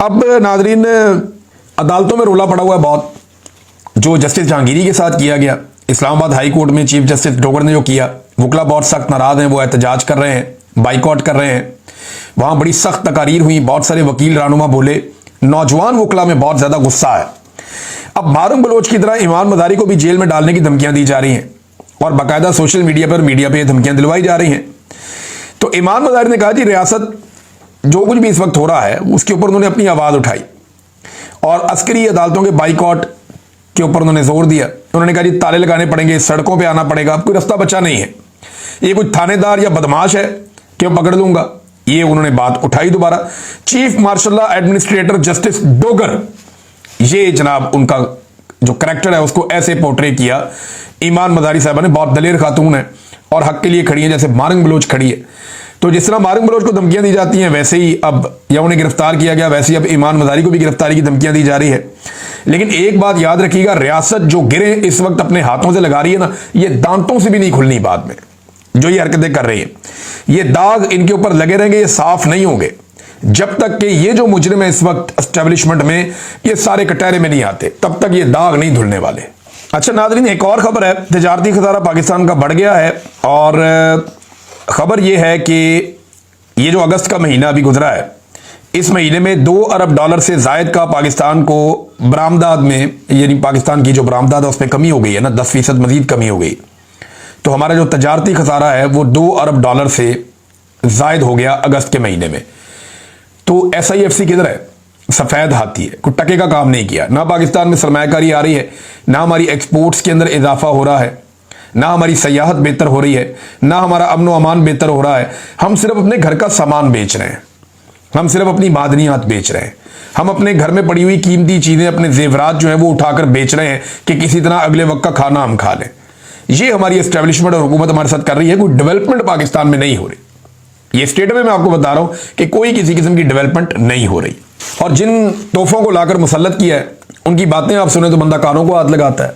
अब नाजरीन, अदालतों में रोला पड़ा हुआ है बहुत, जो जस्टिस जहांगीरी के साथ किया गया इस्लामाबाद हाई कोर्ट में। चीफ जस्टिस डोगर ने जो किया, वकला बहुत सख्त नाराज हैं, वो एहतजाज कर रहे हैं, बाइकआउट कर रहे हैं। वहां बड़ी सख्त तकारीर हुई, बहुत सारे वकील रहनुमा बोले, नौजवान वकला में बहुत ज्यादा गुस्सा है। अब मारूम बलोच की तरह ईमान मदारी को भी जेल में डालने की धमकियां दी जा रही हैं और बाकायदा सोशल मीडिया पे धमकियां दिलवाई जा रही हैं। तो ईमान मदारी ने कहा जी, रियासत जो कुछ भी इस वक्त हो रहा है उसके ऊपर उन्होंने अपनी आवाज उठाई और अस्करी अदालतों के बाइकआउट के ऊपर उन्होंने जोर दिया। उन्होंने कहा जी, ताले लगाने पड़ेंगे, सड़कों पे आना पड़ेगा, अब कोई रास्ता बचा नहीं है। ये कोई थानेदार या बदमाश है कि मैं पकड़ लूंगा? ये उन्होंने बात उठाई दोबारा। Chief marshal law administrator justice Dogar, ये जनाब उनका जो करैक्टर है उसको ऐसे पोर्ट्रे किया। ईमान मदारी साहबा ने बहुत दलेर खातून है और हक के लिए खड़ी है, जैसे मारंग बलोच खड़ी है। तो जिस तरह मारंग बलोच को धमकियां दी जाती हैं, वैसे ही अब या उन्हें गिरफ्तार किया गया, वैसे ही अब ईमान मदारी को भी गिरफ्तारी की धमकियां दी जा रही है। लेकिन एक बात याद रखिएगा, रियासत जो गिरे इस वक्त अपने हाथों से लगा रही है ना, ये दांतों से भी नहीं खुलनी बाद में। जो ये हरकतें कर रही है, ये दाग इनके ऊपर लगे रहेंगे, ये साफ नहीं होंगे जब तक कि ये जो मुजरिम है इस वक्त एस्टेब्लिशमेंट में, ये सारे कटहरे में नहीं आते, तब तक ये दाग नहीं धुलने वाले। अच्छा नाज़रीन, एक और खबर है, तजारती खसारा पाकिस्तान का बढ़ गया है और खबर यह है कि ये जो अगस्त का महीना अभी गुजरा है, इस महीने में $2 अरब से जायद का पाकिस्तान को बरामदात में, यानी पाकिस्तान की जो बरामदात है उसमें कमी हो गई है ना, 10% मजीद कमी हो गई। तो हमारा जो तजारती खसारा है वो $2 अरब से जायद हो गया अगस्त के महीने में। तो SIFC किधर है? सफेद हाथी है, कोई टके का काम नहीं किया। ना पाकिस्तान में सरमायाकारी आ रही है, ना हमारी एक्सपोर्ट्स के अंदर इजाफा हो रहा है, ना हमारी सयाहत बेहतर हो रही है, ना हमारा अमन व अमान बेहतर हो रहा है। हम सिर्फ अपने घर का सामान बेच रहे हैं, हम सिर्फ अपनी मादनियात बेच रहे हैं, हम अपने घर में पड़ी हुई कीमती चीजें, अपने जेवरात जो है वो उठाकर बेच रहे हैं कि किसी तरह अगले वक्त का खाना हम खा लें। ये हमारी एस्टेब्लिशमेंट और हुकूमत हमारे साथ कर रही है। कोई डेवलपमेंट पाकिस्तान में नहीं हो रही। ये स्टेट में मैं आपको बता रहा हूं कि कोई किसी किस्म की डेवलपमेंट नहीं हो रही। और जिन तोहफों को लाकर मुसल्लत किया है, उनकी बातें आप सुने तो बंदा कानों को हाथ लगाता है।